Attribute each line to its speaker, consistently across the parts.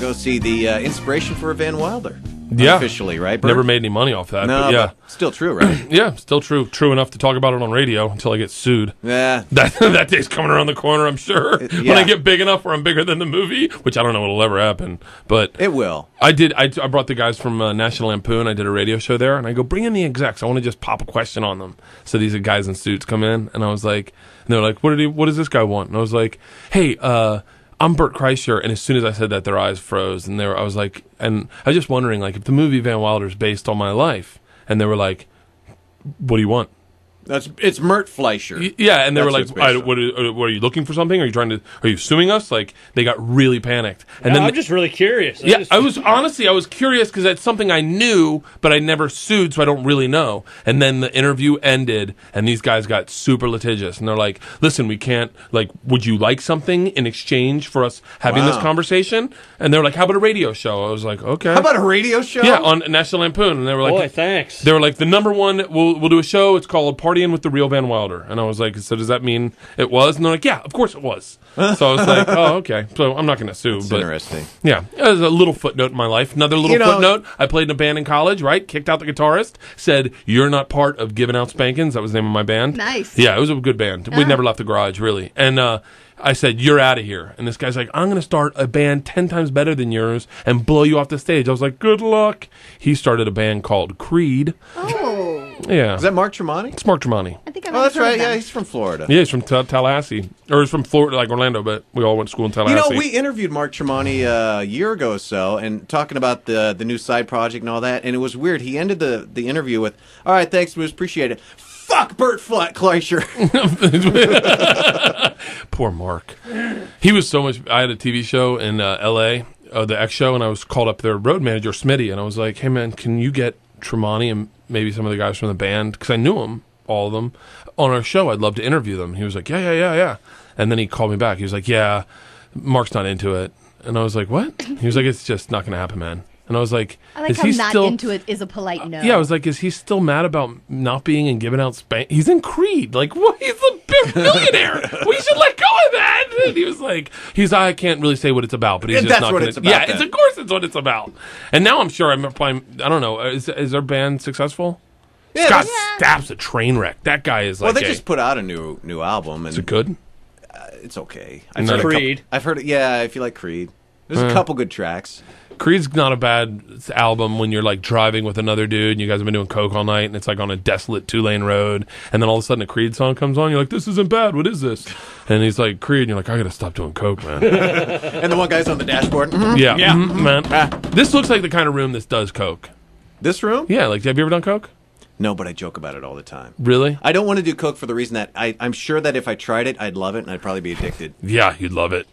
Speaker 1: go see the inspiration for Van Wilder.
Speaker 2: Yeah.
Speaker 1: Officially, right, Bert?
Speaker 2: Never made any money off that.
Speaker 1: No,
Speaker 2: but yeah.
Speaker 1: but still true, right?
Speaker 2: Yeah, still true. True enough to talk about it on radio until I get sued.
Speaker 1: Yeah.
Speaker 2: That day's coming around the corner, I'm sure. When I get big enough where I'm bigger than the movie, which I don't know what'll ever happen. But
Speaker 1: it will.
Speaker 2: I brought the guys from National Lampoon. I did a radio show there, and I go, bring in the execs. I want to just pop a question on them. So these guys in suits come in, and I was like, and they're like, what does this guy want? And I was like, hey, I'm Bert Kreisher, and as soon as I said that, their eyes froze, and I was like, and I was just wondering, like, if the movie Van Wilder is based on my life, and they were like, what do you want?
Speaker 1: It's Mert Fleischer.
Speaker 2: Yeah, and they were like, what are you looking for something? Are you suing us? Like, they got really panicked. And then
Speaker 3: I'm just really curious.
Speaker 2: I was curious because that's something I knew, but I never sued, so I don't really know. And then the interview ended, and these guys got super litigious, and they're like, listen, we can't, like, would you like something in exchange for us having this conversation? And they were like, how about a radio show? I was like, okay.
Speaker 1: How about a radio show?
Speaker 2: Yeah, on National Lampoon. And they were like,
Speaker 3: boy, thanks.
Speaker 2: They were like, the number one, we'll do a show, it's called Partying with the Real Van Wilder. And I was like, so does that mean it was? And they're like, yeah, of course it was. So I was like, oh, okay. So I'm not going to sue.
Speaker 1: That's
Speaker 2: but
Speaker 1: interesting.
Speaker 2: Yeah, it was a little footnote in my life. Another little footnote, I played in a band in college, right? Kicked out the guitarist, said, you're not part of Giving Out Spankings. That was the name of my band.
Speaker 4: Nice.
Speaker 2: Yeah, it was a good band. We never left the garage, really. And I said, you're out of here. And this guy's like, I'm going to start a band 10 times better than yours and blow you off the stage. I was like, good luck. He started a band called Creed.
Speaker 4: Oh.
Speaker 2: Yeah.
Speaker 1: Is that Mark Tremonti?
Speaker 2: It's Mark Tremonti.
Speaker 4: I think I've
Speaker 1: that's
Speaker 4: heard
Speaker 1: right.
Speaker 4: of them.
Speaker 1: Yeah, he's from Florida.
Speaker 2: Yeah, he's from Tallahassee. Or he's from Florida, like Orlando, but we all went to school in Tallahassee.
Speaker 1: You know, we interviewed Mark Tremonti a year ago or so, and talking about the new side project and all that, and it was weird. He ended the interview with, all right, thanks, Moose, appreciate it. Fuck Bert Kreischer.
Speaker 2: Poor Mark. He was so much. I had a TV show in L.A., the X Show, and I was called up their road manager, Smitty, and I was like, hey, man, can you get Tremonti and maybe some of the guys from the band, because I knew them, all of them, on our show. I'd love to interview them. He was like, yeah. And then he called me back. He was like, yeah, Mark's not into it. And I was like, what? He was like, it's just not going to happen, man. And I was like,
Speaker 4: I like
Speaker 2: is
Speaker 4: how
Speaker 2: he
Speaker 4: not
Speaker 2: still
Speaker 4: into it is a polite no.
Speaker 2: Yeah, I was like, is he still mad about not being in Giving Out Spank? He's in Creed. Like, what? He's a big millionaire. We should let go of that. And he was like, I can't really say what it's about, but he's just not going to. Yeah, of course it's what it's about. And now I'm sure I'm applying. I don't know. Is our band successful?
Speaker 1: Yeah,
Speaker 2: Scott Stapp's a train wreck. That guy is like.
Speaker 1: Well, they just put out a new album. And
Speaker 2: is it good?
Speaker 1: It's okay.
Speaker 2: I've heard
Speaker 3: Creed.
Speaker 1: I've heard it. Yeah, if you like Creed, there's a couple good tracks.
Speaker 2: Creed's not a bad album when you're like driving with another dude and you guys have been doing coke all night and it's like on a desolate 2-lane road and then all of a sudden a Creed song comes on, you're like, this isn't bad, what is this? And he's like, Creed, and you're like, I gotta stop doing coke, man.
Speaker 1: And the one guy's on the dashboard. Mm-hmm.
Speaker 2: Yeah. Man. This looks like the kind of room that does coke.
Speaker 1: This room?
Speaker 2: Yeah, like, have you ever done coke?
Speaker 1: No, but I joke about it all the time.
Speaker 2: Really?
Speaker 1: I don't want to do coke for the reason that I'm sure that if I tried it, I'd love it and I'd probably be addicted.
Speaker 2: Yeah, you'd love it.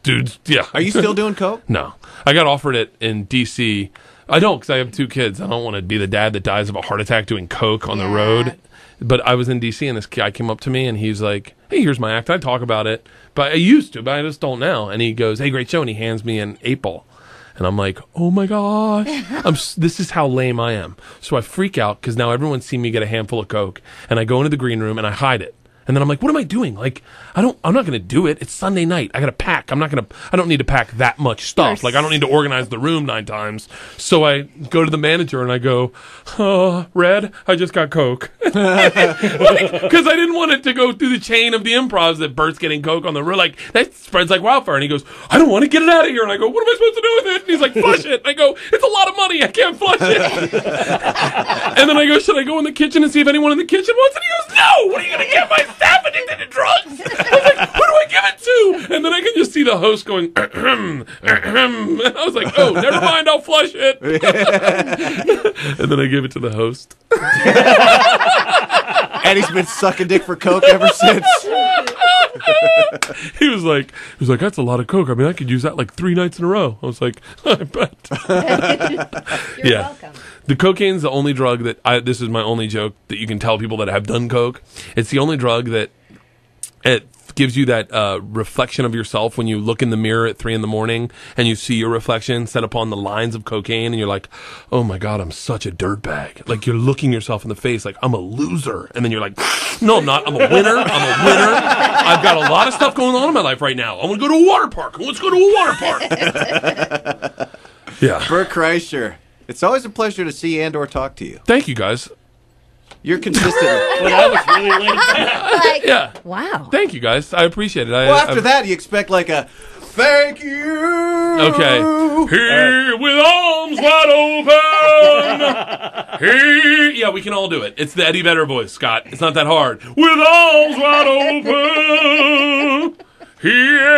Speaker 2: Dudes, yeah.
Speaker 1: Are you still doing coke?
Speaker 2: No. I got offered it in D.C. I don't, because I have 2 kids. I don't want to be the dad that dies of a heart attack doing coke on the road. But I was in D.C. and this guy came up to me and he's like, hey, here's my act. I talk about it. But I used to, but I just don't now. And he goes, hey, great show. And he hands me an 8-ball. And I'm like, oh my gosh, this is how lame I am. So I freak out because now everyone's seen me get a handful of coke. And I go into the green room and I hide it. And then I'm like, what am I doing? Like, I'm not going to do it. It's Sunday night. I got to pack. I don't need to pack that much stuff. Like, I don't need to organize the room 9 times. So I go to the manager and I go, Red, I just got coke. Because I didn't want it to go through the chain of the improvs that Bert's getting coke on the room. Like, that spreads like wildfire. And he goes, I don't want to get it out of here. And I go, what am I supposed to do with it? And he's like, flush it. And I go, it's a lot of money. I can't flush it. And then I go, should I go in the kitchen and see if anyone in the kitchen wants it? He goes, no, what are you going to get my staff addicted to drugs? I was like, who do I give it to? And then I can just see the host going, and I was like, oh, never mind, I'll flush it. And then I give it to the host.
Speaker 1: And he's been sucking dick for coke ever since.
Speaker 2: He was like, that's a lot of coke. I mean, I could use that like 3 nights in a row. I was like, I bet.
Speaker 4: You're welcome.
Speaker 2: The cocaine's the only drug that this is my only joke that you can tell people that have done coke. It's the only drug that at gives you that reflection of yourself when you look in the mirror at 3 a.m. and you see your reflection set upon the lines of cocaine, and you're like, oh my God, I'm such a dirtbag. Like, you're looking yourself in the face like, I'm a loser. And then you're like, no, I'm not. I'm a winner. I've got a lot of stuff going on in my life right now. I want to go to a water park. Let's go to a water park. Yeah.
Speaker 1: Bert Kreischer, it's always a pleasure to see and or talk to you.
Speaker 2: Thank you, guys.
Speaker 1: You're consistent.
Speaker 3: Well, that was really laid back.
Speaker 4: Like,
Speaker 2: Yeah.
Speaker 4: wow.
Speaker 2: Thank you, guys. I appreciate it.
Speaker 1: Well, after that, you expect like a thank you.
Speaker 2: Okay. Here with arms wide open. Here. Yeah, we can all do it. It's the Eddie Vedder voice, Scott. It's not that hard. With arms wide open. Here